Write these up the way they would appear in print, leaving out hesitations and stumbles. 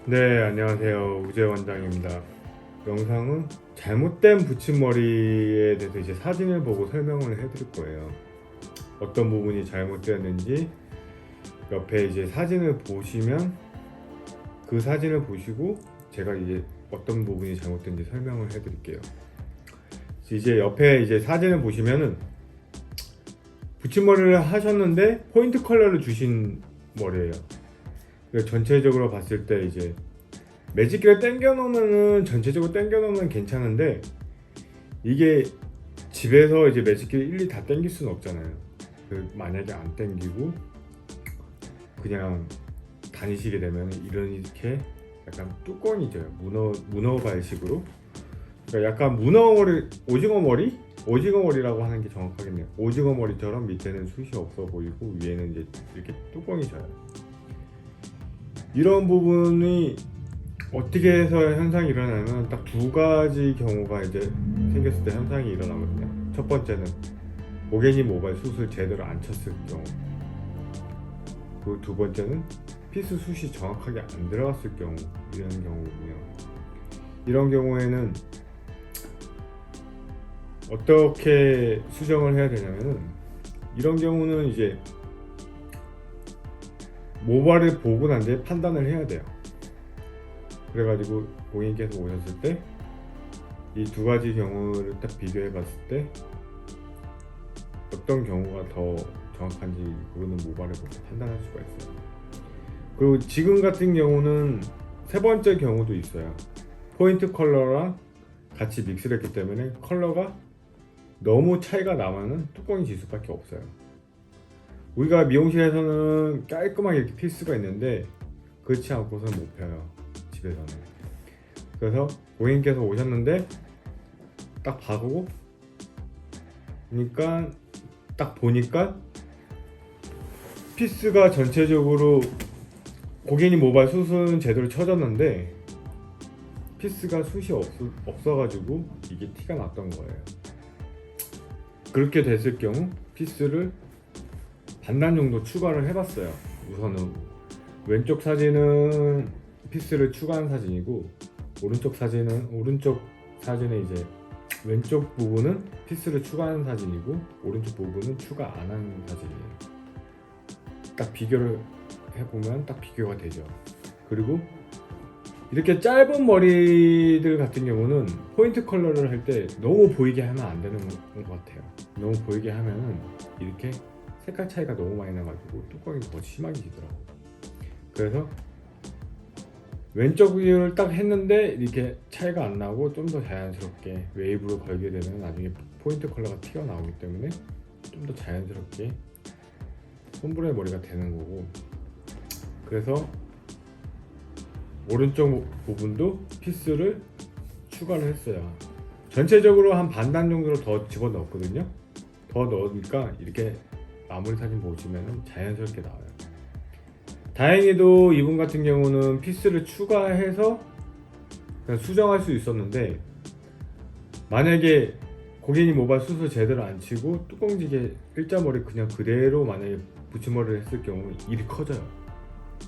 네, 안녕하세요. 우재 원장입니다. 영상은 잘못된 붙임머리에 대해서 이제 사진을 보고 설명을 해드릴 거예요. 어떤 부분이 잘못되었는지 옆에 이제 사진을 보시면 그 사진을 보시고 제가 이제 어떤 부분이 잘못된지 설명을 해드릴게요. 이제 옆에 이제 사진을 보시면은 붙임머리를 하셨는데 포인트 컬러를 주신 머리예요. 전체적으로 봤을 때 이제 매직기를 당겨 놓으면은 전체적으로 당겨 놓으면 괜찮은데 이게 집에서 이제 매직기를 일일이 다 당길 수는 없잖아요. 만약에 안 당기고 그냥 다니시게 되면 이렇게 약간 뚜껑이 져요. 문어 발식으로. 그러니까 약간 문어 머리, 오징어 머리? 오징어 머리라고 하는 게 정확하겠네요. 오징어 머리처럼 밑에는 숱이 없어 보이고 위에는 이제 이렇게 뚜껑이 져요. 이런 부분이 어떻게 해서 현상이 일어나면 딱 두 가지 경우가 이제 생겼을 때 현상이 일어나거든요. 첫 번째는 고객님 모발 숱을 제대로 안 쳤을 경우, 그리고 두 번째는 피스 숱이 정확하게 안 들어갔을 경우, 이런 경우거든요. 이런 경우에는 어떻게 수정을 해야 되냐면은, 이런 경우는 이제 모발을 보고 난 뒤에 판단을 해야 돼요. 그래가지고 고객님께서 오셨을 때 이 두 가지 경우를 딱 비교해 봤을 때 어떤 경우가 더 정확한지 그거는 모발을 보고 판단할 수가 있어요. 그리고 지금 같은 경우는 세 번째 경우도 있어요. 포인트 컬러랑 같이 믹스를 했기 때문에 컬러가 너무 차이가 나면은 뚜껑이 질 수밖에 없어요. 우리가 미용실에서는 깔끔하게 이렇게 필 수가 있는데 그렇지 않고서는 못 펴요, 집에서는. 그래서 고객님께서 오셨는데 딱 봐보고 그러니까 딱 보니까 피스가 전체적으로 고객님 모발 숱은 제대로 쳐졌는데 피스가 숱이 없어가지고 이게 티가 났던 거예요. 그렇게 됐을 경우 피스를 반단 정도 추가를 해봤어요. 우선은 왼쪽 사진은 피스를 추가한 사진이고 오른쪽 사진에 이제 왼쪽 부분은 피스를 추가한 사진이고 오른쪽 부분은 추가 안 한 사진이에요. 딱 비교를 해보면 딱 비교가 되죠. 그리고 이렇게 짧은 머리들 같은 경우는 포인트 컬러를 할 때 너무 보이게 하면 안 되는 것 같아요. 너무 보이게 하면은 이렇게 색깔 차이가 너무 많이 나가지고 뚜껑이 더 심하게 지더라고요. 그래서 왼쪽 뷰를 딱 했는데 이렇게 차이가 안 나고 좀 더 자연스럽게 웨이브로 걸게 되면 나중에 포인트 컬러가 튀어나오기 때문에 좀 더 자연스럽게 솜브레 머리가 되는 거고, 그래서 오른쪽 부분도 피스를 추가를 했어요. 전체적으로 한 반단 정도로 더 집어넣었거든요. 더 넣으니까 이렇게 마무리 사진 보시면 자연스럽게 나와요. 다행히도 이분 같은 경우는 피스를 추가해서 그냥 수정할 수 있었는데, 만약에 고객님 모발 숱을 제대로 안 치고 뚜껑지게 일자머리 그냥 그대로 만약에 붙임머리를 했을 경우 일이 커져요.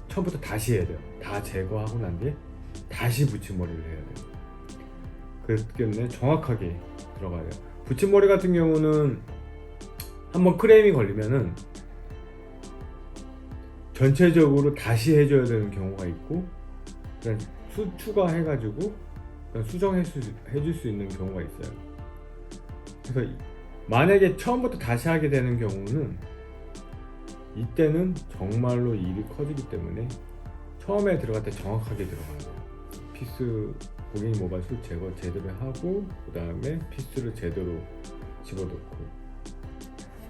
처음부터 다시 해야 돼요. 다 제거하고 난 뒤에 다시 붙임머리를 해야 돼요. 그렇기 때문에 정확하게 들어가야 돼요. 붙임머리 같은 경우는 한번 크레임이 걸리면은 전체적으로 다시 해줘야 되는 경우가 있고, 그냥 추가해가지고 그냥 해줄 수 있는 경우가 있어요. 그래서 만약에 처음부터 다시 하게 되는 경우는 이때는 정말로 일이 커지기 때문에 처음에 들어갈 때 정확하게 들어가야 돼요. 피스 고객님 모발 숱 제거 제대로 하고 그 다음에 피스를 제대로 집어넣고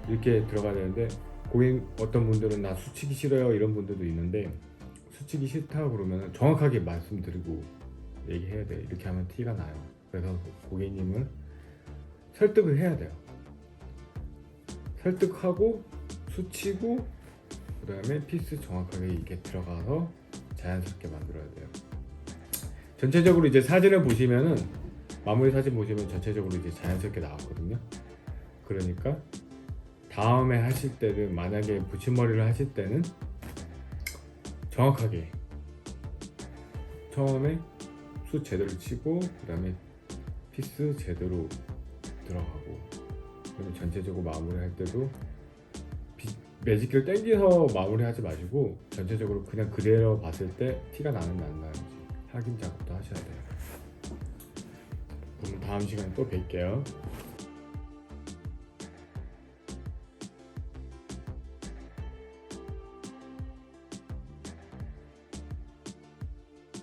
이렇게 들어가야 되는데, 고객 어떤 분들은 나 수치기 싫어요 이런 분들도 있는데, 수치기 싫다 그러면 정확하게 말씀드리고 얘기해야 돼요. 이렇게 하면 티가 나요. 그래서 고객님을 설득을 해야 돼요. 설득하고 수치고 그 다음에 피스 정확하게 이렇게 들어가서 자연스럽게 만들어야 돼요. 전체적으로 이제 사진을 보시면은 마무리 사진 보시면 전체적으로 이제 자연스럽게 나왔거든요. 그러니까 다음에 하실 때는 만약에 붙임머리를 하실 때는 정확하게 처음에 수 제대로 치고 그 다음에 피스 제대로 들어가고 그다음에 전체적으로 마무리할 때도 매직기를 당겨서 마무리하지 마시고 전체적으로 그냥 그대로 봤을 때 티가 나는지 안 나는지 확인 작업도 하셔야 돼요. 그럼 다음 시간에 또 뵐게요.